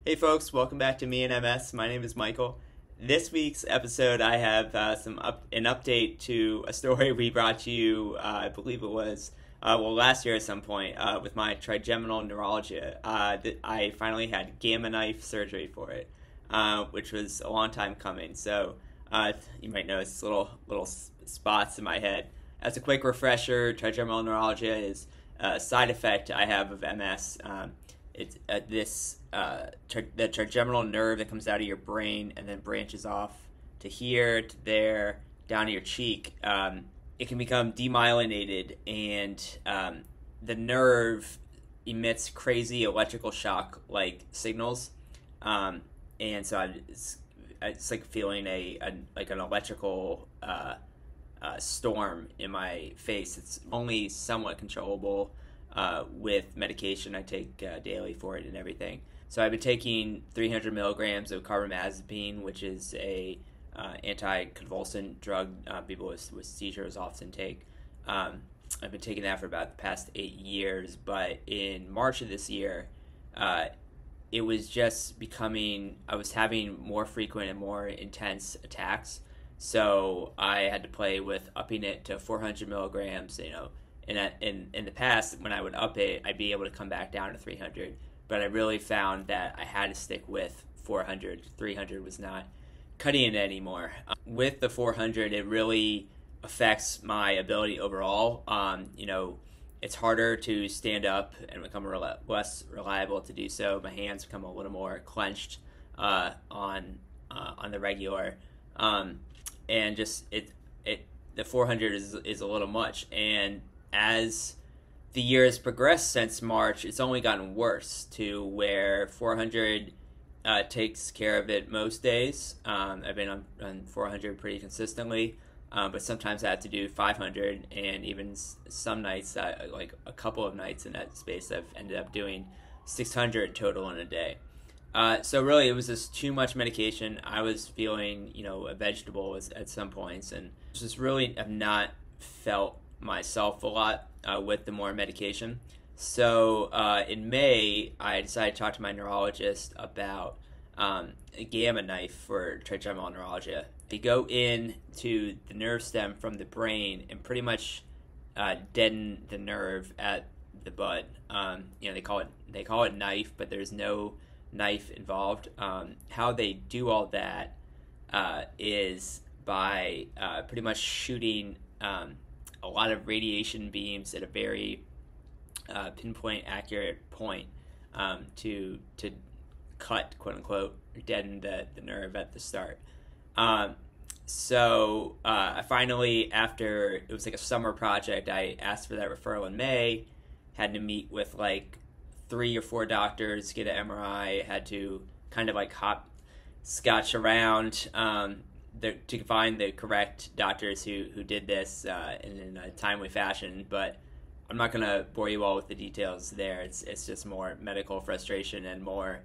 Hey folks, welcome back to Me and MS. My name is Michael. This week's episode, I have an update to a story we brought to you. I believe it was last year at some point with my trigeminal neuralgia. I finally had Gammaknife surgery for it, which was a long time coming. So you might notice little spots in my head. As a quick refresher, trigeminal neuralgia is a side effect I have of MS. It's the trigeminal nerve that comes out of your brain and then branches off to here, to there, down to your cheek. It can become demyelinated, and the nerve emits crazy electrical shock-like signals. And so it's like feeling an electrical storm in my face. It's only somewhat controllable with medication I take daily for it and everything. So I've been taking 300 milligrams of carbamazepine, which is a anticonvulsant drug people with seizures often take. I've been taking that for about the past 8 years, but in March of this year, it was just I was having more frequent and more intense attacks. So I had to play with upping it to 400 milligrams, in the past, when I would up it, I'd be able to come back down to 300. But I really found that I had to stick with 400. 300 was not cutting it anymore. With the 400, it really affects my ability overall. It's harder to stand up and become less reliable to do so. My hands become a little more clenched on the regular, and just the 400 is a little much. And as the year has progressed since March, it's only gotten worse to where 400 takes care of it most days. I've been on 400 pretty consistently, but sometimes I have to do 500, and even some nights, like a couple of nights in that space, I've ended up doing 600 total in a day. So really, it was just too much medication. I was feeling, a vegetable at some points, and just really have not felt myself a lot with the more medication. So in May, I decided to talk to my neurologist about a Gammaknife for trigeminal neuralgia. They go in to the nerve stem from the brain and pretty much deaden the nerve at the bud. They call it knife, but there's no knife involved. How they do all that is by pretty much shooting a lot of radiation beams at a very pinpoint accurate point to cut, quote unquote, deaden the nerve at the start. So I finally, after it was like a summer project, I asked for that referral in May, had to meet with like 3 or 4 doctors, get an MRI, had to kind of like hopscotch around to find the correct doctors who did this in a timely fashion. But I'm not going to bore you all with the details there. It's just more medical frustration and more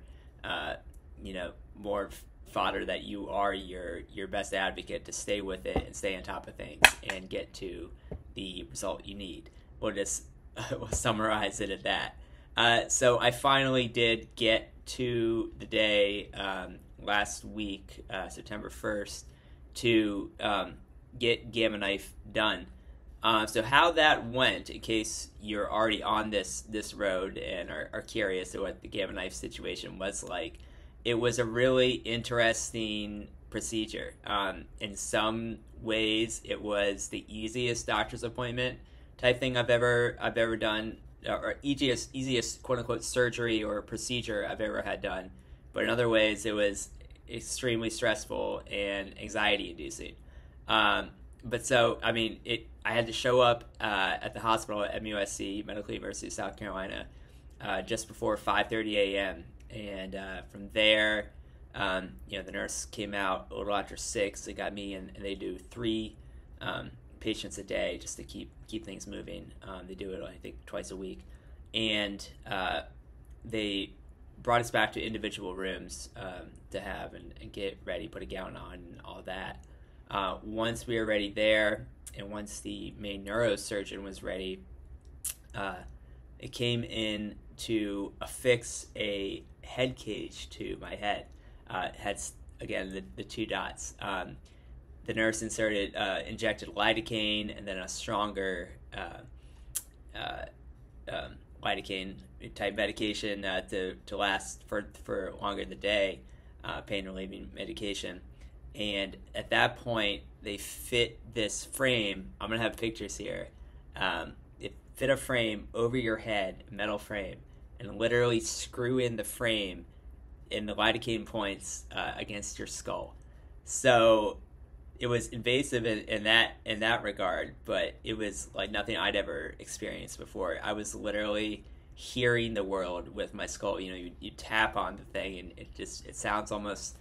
more fodder that you are your best advocate to stay with it and stay on top of things and get to the result you need. We'll summarize it at that. So I finally did get to the day last week, September 1st, to get Gammaknife done. So how that went, in case you're already on this road and are curious at what the Gammaknife situation was like, it was a really interesting procedure. In some ways, it was the easiest doctor's appointment type thing I've ever done, or easiest quote unquote surgery or procedure I've ever had done. But in other ways, it was extremely stressful and anxiety inducing. But so, I mean, I had to show up at the hospital at MUSC, Medical University of South Carolina, just before 5:30 a.m. And from there, the nurse came out a little after 6. They got me, and they do 3 patients a day just to keep things moving. They do it, I think, twice a week. And they brought us back to individual rooms to have and get ready, put a gown on, and all that. Once we were ready there, and once the main neurosurgeon was ready, it came in to affix a head cage to my head. It had, again, the two dots. The nurse injected lidocaine and then a stronger lidocaine type medication to last for longer in the day, pain relieving medication. And at that point, they fit this frame. I'm gonna have pictures here. It fit a frame over your head, metal frame, and literally screw in the frame in the lidocaine points against your skull. So it was invasive in that regard, but it was like nothing I'd ever experienced before. I was literally hearing the world with my skull. You tap on the thing, and it sounds almost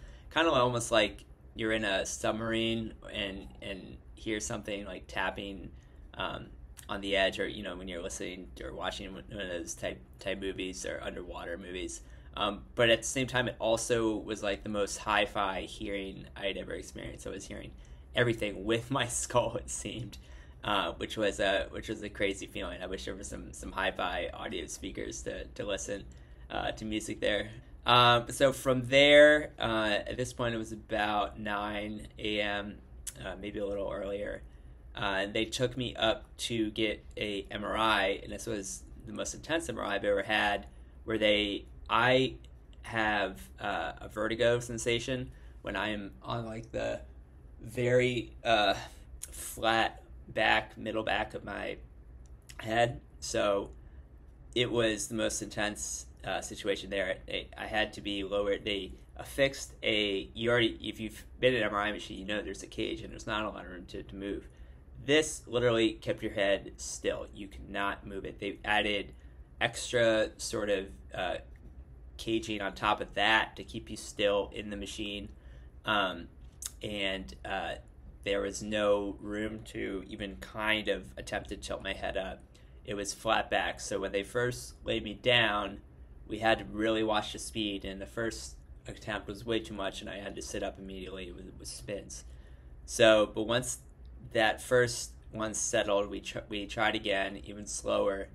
like you're in a submarine and hear something like tapping on the edge, or when you're listening or watching one of those type movies or underwater movies. But at the same time, it also was like the most hi-fi hearing I had ever experienced. I was hearing everything with my skull, it seemed, which was a crazy feeling. I wish there were some hi-fi audio speakers to listen to music there. So from there, at this point, it was about 9 a.m., maybe a little earlier. They took me up to get a MRI, and this was the most intense MRI I've ever had, where I have a vertigo sensation when I am on like the very flat middle back of my head. So it was the most intense situation there. I had to be lowered. They affixed if you've been in an MRI machine, there's a cage and there's not a lot of room to move. This literally kept your head still. You could not move it. They added extra sort of caging on top of that to keep you still in the machine. And there was no room to even kind of attempt to tilt my head up. It was flat back. So when they first laid me down, we had to really watch the speed, and the first attempt was way too much, and I had to sit up immediately with spins. So, but once that first one settled, we tried again, even slower,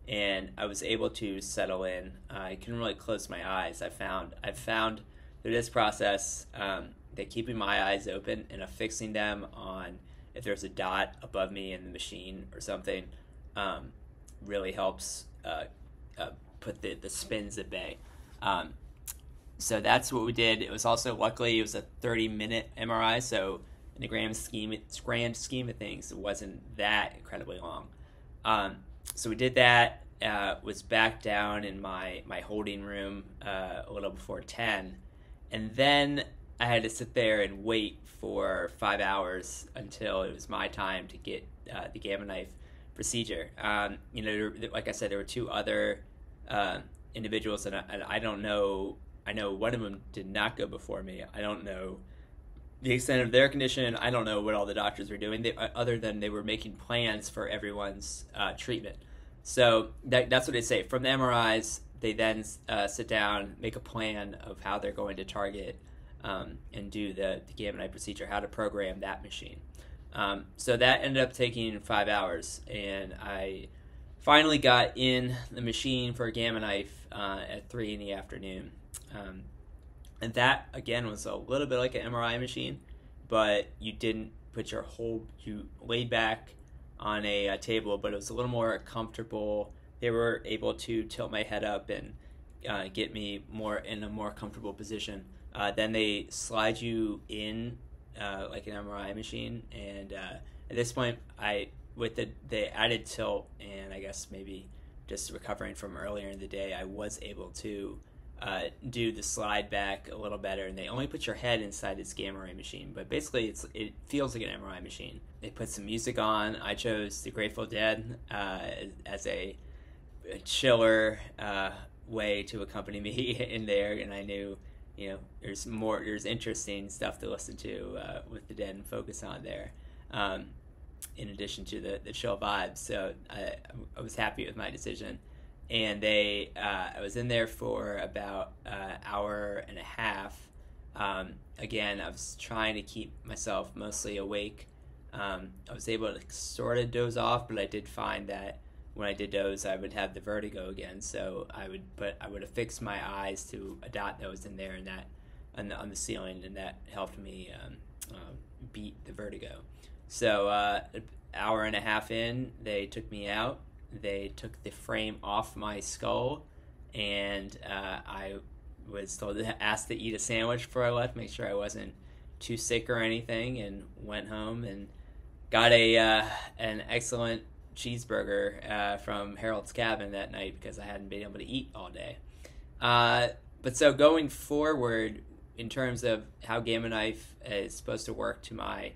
and I was able to settle in. I couldn't really close my eyes. I've found through this process that keeping my eyes open and affixing them on if there's a dot above me in the machine or something really helps put the spins at bay. So that's what we did. It was also, luckily, it was a 30-minute MRI, so in the grand scheme of things, it wasn't that incredibly long. So we did that, was back down in my holding room a little before 10, and then I had to sit there and wait for 5 hours until it was my time to get the Gammaknife procedure. Like I said, there were two other individuals, and I don't know. I know one of them did not go before me. I don't know the extent of their condition. I don't know what all the doctors were doing, other than they were making plans for everyone's treatment. So that's what they say. From the MRIs, they then sit down, make a plan of how they're going to target and do the Gammaknife procedure, how to program that machine. So that ended up taking 5 hours, and I finally got in the machine for a Gammaknife at 3 in the afternoon. And that, again, was a little bit like an MRI machine, but you didn't put you laid back on a table, but it was a little more comfortable. They were able to tilt my head up and get me in a more comfortable position. Then they slide you in like an MRI machine, and at this point, with the added tilt, and I guess maybe just recovering from earlier in the day, I was able to do the slide back a little better. And they only put your head inside this gamma ray machine, but basically it feels like an MRI machine. They put some music on. I chose the Grateful Dead as a chiller way to accompany me in there, and I knew there's interesting stuff to listen to with the Dead and focus on there, in addition to the chill vibes. So I was happy with my decision. And I was in there for about an hour and a half. Again, I was trying to keep myself mostly awake. I was able to sort of doze off, but I did find that when I did those, I would have the vertigo again. So I would affix my eyes to a dot that was in there and that on the ceiling, and that helped me beat the vertigo. So an hour and a half in, they took me out. They took the frame off my skull, and I was asked to eat a sandwich before I left, make sure I wasn't too sick or anything, and went home and got an excellent cheeseburger from Harold's Cabin that night because I hadn't been able to eat all day. But so going forward, in terms of how Gammaknife is supposed to work to my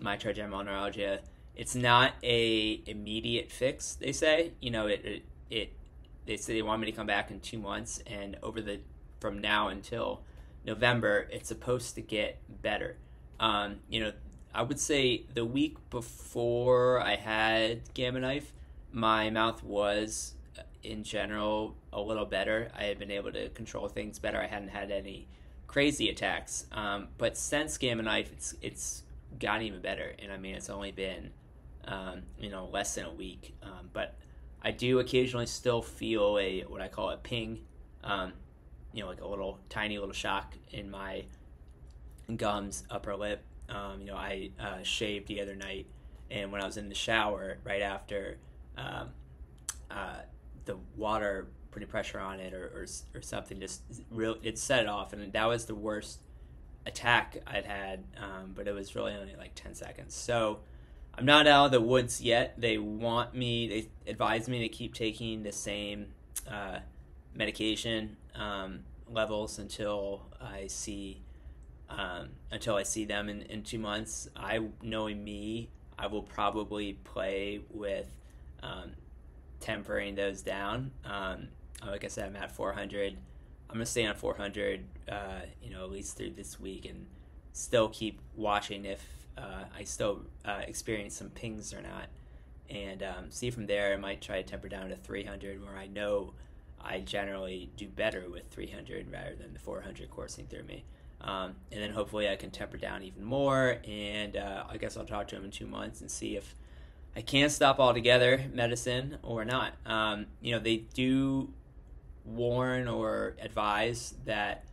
my trigeminal neuralgia, it's not a immediate fix. They say, they say they want me to come back in 2 months, and from now until November, it's supposed to get better. I would say the week before I had Gammaknife, my mouth was, in general, a little better. I had been able to control things better. I hadn't had any crazy attacks. But since Gammaknife, it's gotten even better. And I mean, it's only been, less than a week. But I do occasionally still feel what I call a ping, like a tiny little shock in my gums, upper lip. I shaved the other night, and when I was in the shower right after, the water putting pressure on it or something it set it off, and that was the worst attack I'd had, but it was really only like 10 seconds. So I'm not out of the woods yet. They advise me to keep taking the same medication levels until I see them in 2 months. Knowing me, I will probably play with tempering those down. Like I said, I'm at 400. I'm gonna stay on 400, at least through this week, and still keep watching if I still experience some pings or not, and see from there. I might try to temper down to 300, where I know I generally do better with 300 rather than the 400 coursing through me. And then hopefully I can temper down even more, and I guess I'll talk to him in 2 months and see if I can stop altogether medicine or not. They do warn or advise that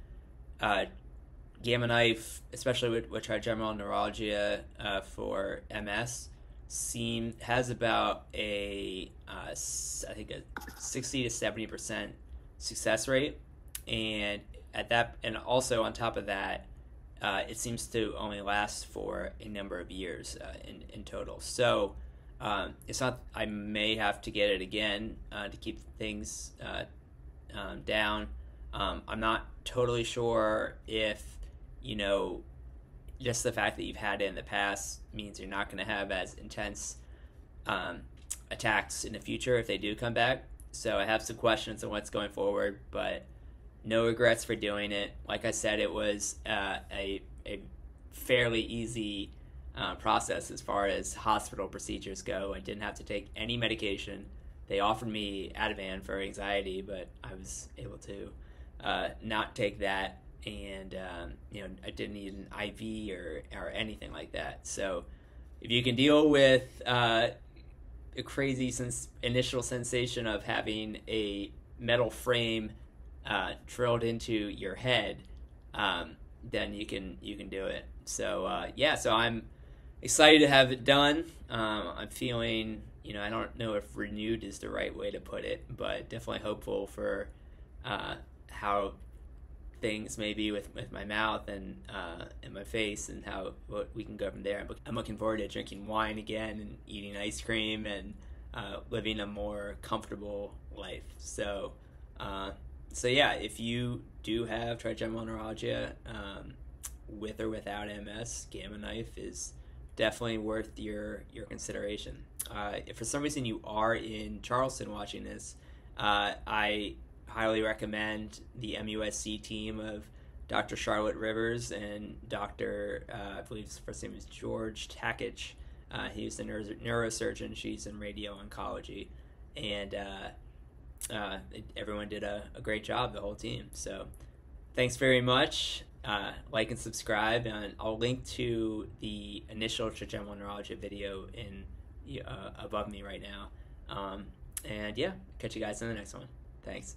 Gammaknife, especially with trigeminal neuralgia for MS, has about I think a 60 to 70% success rate, and also on top of that, it seems to only last for a number of years in total. So it's not. I may have to get it again to keep things down. I'm not totally sure if just the fact that you've had it in the past means you're not going to have as intense attacks in the future if they do come back. So I have some questions on what's going forward, but no regrets for doing it. Like I said, it was a fairly easy process as far as hospital procedures go. I didn't have to take any medication. They offered me Ativan for anxiety, but I was able to not take that, and I didn't need an IV or anything like that. So if you can deal with a crazy initial sensation of having a metal frame drilled into your head, then you can do it. So so I'm excited to have it done. I'm feeling, I don't know if renewed is the right way to put it, but definitely hopeful for how things may be with my mouth and my face, and what we can go from there. I'm looking forward to drinking wine again and eating ice cream and living a more comfortable life. So if you do have trigeminal neuralgia, with or without MS, Gammaknife is definitely worth your consideration. If for some reason you are in Charleston watching this, I highly recommend the MUSC team of Dr. Charlotte Rivers and Dr. I believe his first name is George Takich. He's a neurosurgeon. She's in radio oncology, and everyone did a great job, the whole team. So thanks very much. Like and subscribe, and I'll link to the initial trigeminal neuralgia video above me right now. And yeah, catch you guys in the next one. Thanks.